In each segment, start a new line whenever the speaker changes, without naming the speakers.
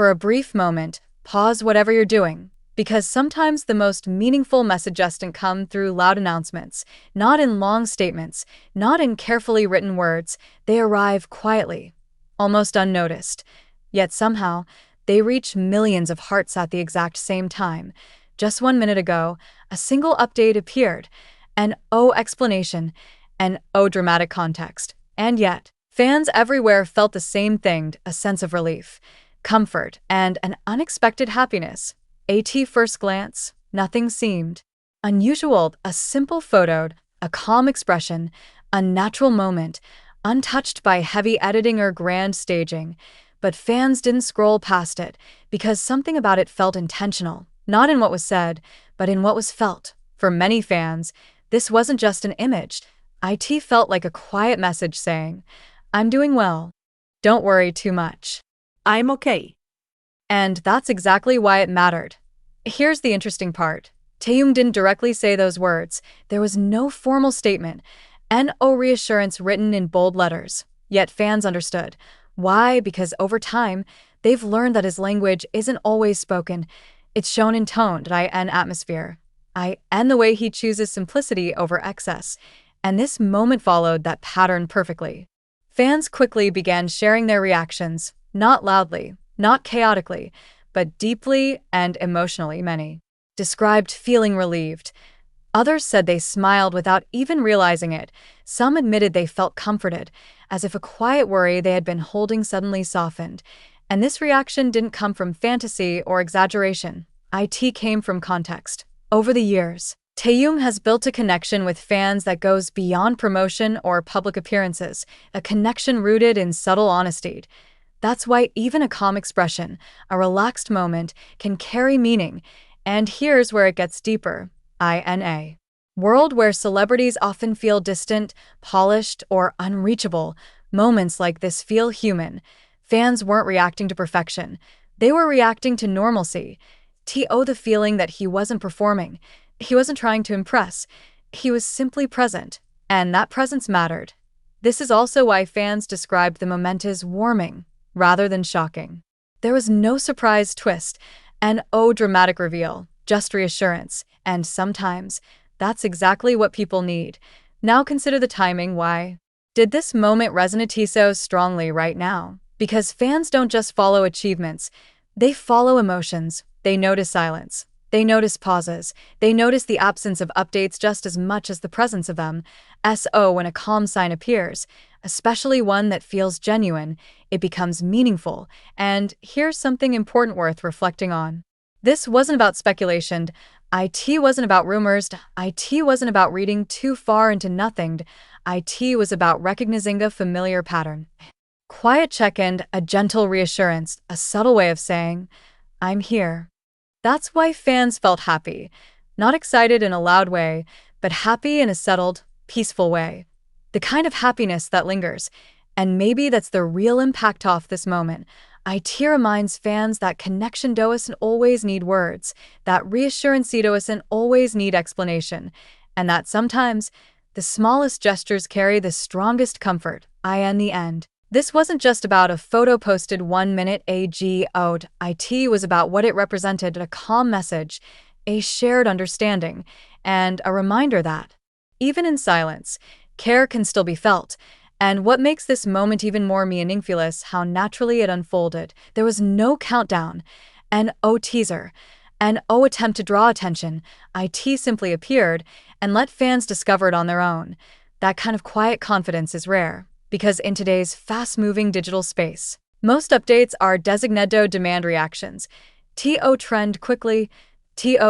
For a brief moment, pause whatever you're doing, because sometimes the most meaningful messages don't come through loud announcements, not in long statements, not in carefully written words. They arrive quietly, almost unnoticed. Yet somehow, they reach millions of hearts at the exact same time. Just 1 minute ago, a single update appeared, an O explanation, an O dramatic context. And yet, fans everywhere felt the same thing, a sense of relief, comfort, and an unexpected happiness. At first glance, nothing seemed unusual. A simple photo, a calm expression, a natural moment, untouched by heavy editing or grand staging. But fans didn't scroll past it, because something about it felt intentional, not in what was said, but in what was felt. For many fans, this wasn't just an image. It felt like a quiet message saying, "I'm doing well. Don't worry too much. I'm okay." And that's exactly why it mattered. Here's the interesting part. Taeyong didn't directly say those words. There was no formal statement, no reassurance written in bold letters. Yet fans understood. Why? Because over time, they've learned that his language isn't always spoken. It's shown in tone, in atmosphere, and the way he chooses simplicity over excess. And this moment followed that pattern perfectly. Fans quickly began sharing their reactions, not loudly, not chaotically, but deeply and emotionally. Many described feeling relieved. Others said they smiled without even realizing it. Some admitted they felt comforted, as if a quiet worry they had been holding suddenly softened. And this reaction didn't come from fantasy or exaggeration. It came from context. Over the years, Taeyong has built a connection with fans that goes beyond promotion or public appearances, a connection rooted in subtle honesty. That's why even a calm expression, a relaxed moment, can carry meaning. And here's where it gets deeper. In a world where celebrities often feel distant, polished, or unreachable, moments like this feel human. Fans weren't reacting to perfection. They were reacting to normalcy. The feeling that he wasn't performing. He wasn't trying to impress. He was simply present. And that presence mattered. This is also why fans described the moment as warming, rather than shocking. There was no surprise twist, an dramatic reveal, just reassurance. And sometimes, that's exactly what people need. Now consider the timing. Why did this moment resonate so strongly right now? Because fans don't just follow achievements, they follow emotions. They notice silence. They notice pauses. They notice the absence of updates just as much as the presence of them. When a calm sign appears, especially one that feels genuine, it becomes meaningful. And here's something important worth reflecting on. This wasn't about speculation. It wasn't about rumors. It wasn't about reading too far into nothing. It was about recognizing a familiar pattern. Quiet check-in, a gentle reassurance, a subtle way of saying, "I'm here." That's why fans felt happy. Not excited in a loud way, but happy in a settled, peaceful way. The kind of happiness that lingers. And maybe that's the real impact of this moment. It reminds fans that connection doesn't always need words, that reassurance doesn't always need explanation, and that sometimes the smallest gestures carry the strongest comfort. In the end, this wasn't just about a photo posted 1 minute ago. It was about what it represented, a calm message, a shared understanding, and a reminder that, even in silence, care can still be felt. And what makes this moment even more meaningful is how naturally it unfolded. There was no countdown, an teaser, an attempt to draw attention. It simply appeared and let fans discover it on their own. That kind of quiet confidence is rare, because in today's fast-moving digital space, most updates are designated demand reactions. Trend quickly,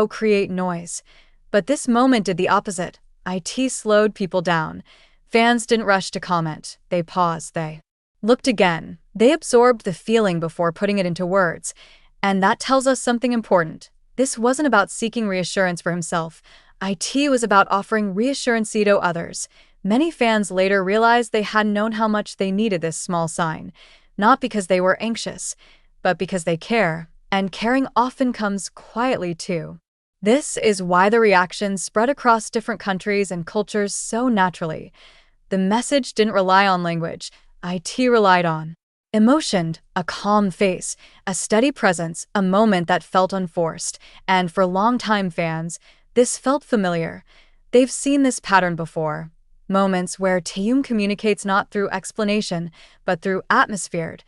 create noise. But this moment did the opposite. It slowed people down. Fans didn't rush to comment. They paused. They looked again. They absorbed the feeling before putting it into words. And that tells us something important. This wasn't about seeking reassurance for himself. It was about offering reassurance to others. Many fans later realized they hadn't known how much they needed this small sign. Not because they were anxious, but because they care. And caring often comes quietly too. This is why the reactions spread across different countries and cultures so naturally. The message didn't rely on language. It relied on Emotion, a calm face, a steady presence, a moment that felt unforced, and for longtime fans, this felt familiar. They've seen this pattern before. Moments where Taeyong communicates not through explanation, but through atmosphere.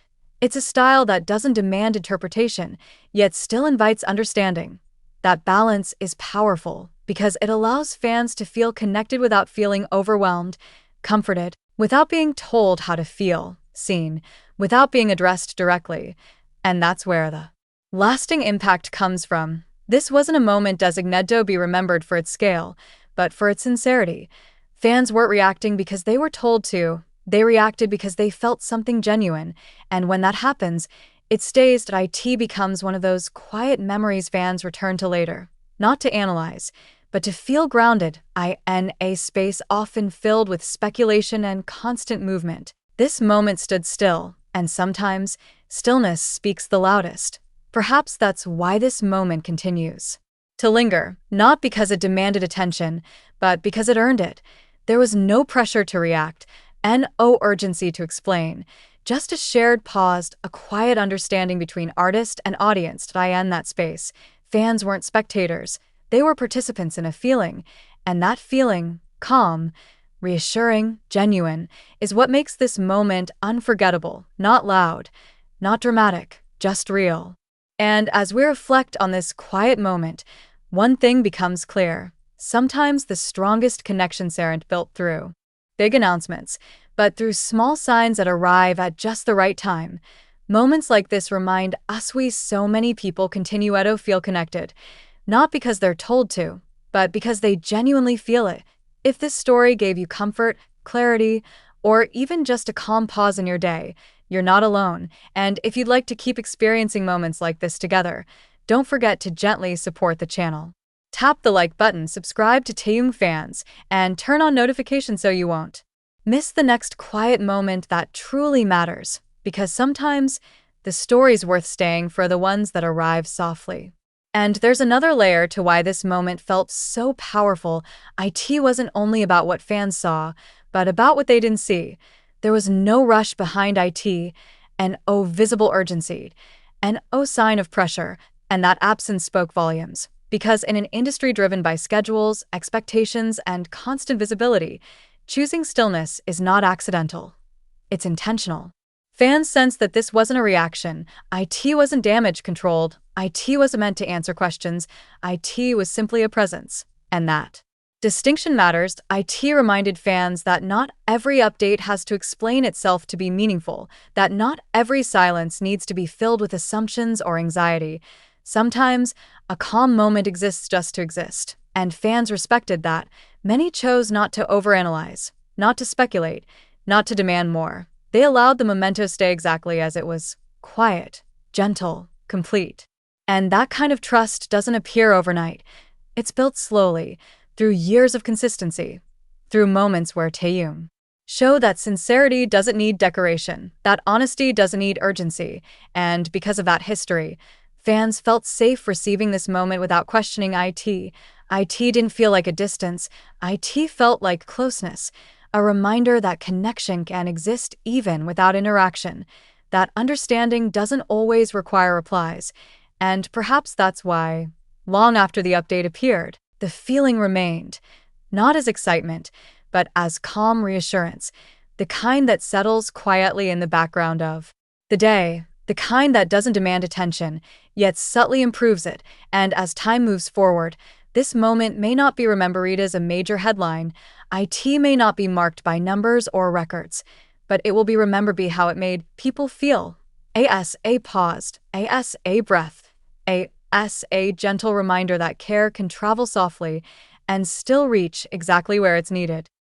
It's a style that doesn't demand interpretation, yet still invites understanding. That balance is powerful because it allows fans to feel connected without feeling overwhelmed, comforted, without being told how to feel, seen, without being addressed directly. And that's where the lasting impact comes from. This wasn't a moment designated to be remembered for its scale, but for its sincerity. Fans weren't reacting because they were told to. They reacted because they felt something genuine, and when that happens, it stays. That IT becomes one of those quiet memories fans return to later, not to analyze, but to feel grounded, in a space often filled with speculation and constant movement. This moment stood still, and sometimes, stillness speaks the loudest. Perhaps that's why this moment continues to linger, not because it demanded attention, but because it earned it. There was no pressure to react, no urgency to explain, just a shared pause, a quiet understanding between artist and audience. In that space, fans weren't spectators, they were participants in a feeling, and that feeling, calm, reassuring, genuine, is what makes this moment unforgettable, not loud, not dramatic, just real. And as we reflect on this quiet moment, one thing becomes clear. Sometimes the strongest connections aren't built through big announcements, but through small signs that arrive at just the right time. Moments like this remind us why so many people continue to feel connected, not because they're told to, but because they genuinely feel it. If this story gave you comfort, clarity, or even just a calm pause in your day, you're not alone. And if you'd like to keep experiencing moments like this together, don't forget to gently support the channel. Tap the like button, subscribe to Taeyong Fans, and turn on notifications so you won't miss the next quiet moment that truly matters, because sometimes the story's worth staying for the ones that arrive softly. And there's another layer to why this moment felt so powerful. IT wasn't only about what fans saw, but about what they didn't see. There was no rush behind IT, and visible urgency, and sign of pressure, and that absence spoke volumes. Because in an industry driven by schedules, expectations, and constant visibility, choosing stillness is not accidental. It's intentional. Fans sensed that this wasn't a reaction. IT wasn't damage controlled. IT wasn't meant to answer questions. IT was simply a presence. And that distinction matters. IT reminded fans that not every update has to explain itself to be meaningful, that not every silence needs to be filled with assumptions or anxiety. Sometimes, a calm moment exists just to exist, and fans respected that. Many chose not to overanalyze, not to speculate, not to demand more. They allowed the memento stay exactly as it was, quiet, gentle, complete. And that kind of trust doesn't appear overnight. It's built slowly, through years of consistency, through moments where Taeyong show that sincerity doesn't need decoration, that honesty doesn't need urgency, and because of that history, fans felt safe receiving this moment without questioning IT. IT didn't feel like a distance. IT felt like closeness, a reminder that connection can exist even without interaction, that understanding doesn't always require replies. And perhaps that's why, long after the update appeared, the feeling remained, not as excitement, but as calm reassurance, the kind that settles quietly in the background of the day. The kind that doesn't demand attention, yet subtly improves it, and as time moves forward, this moment may not be remembered as a major headline, IT may not be marked by numbers or records, but it will be remembered by how it made people feel. A paused, a breath, a gentle reminder that care can travel softly and still reach exactly where it's needed.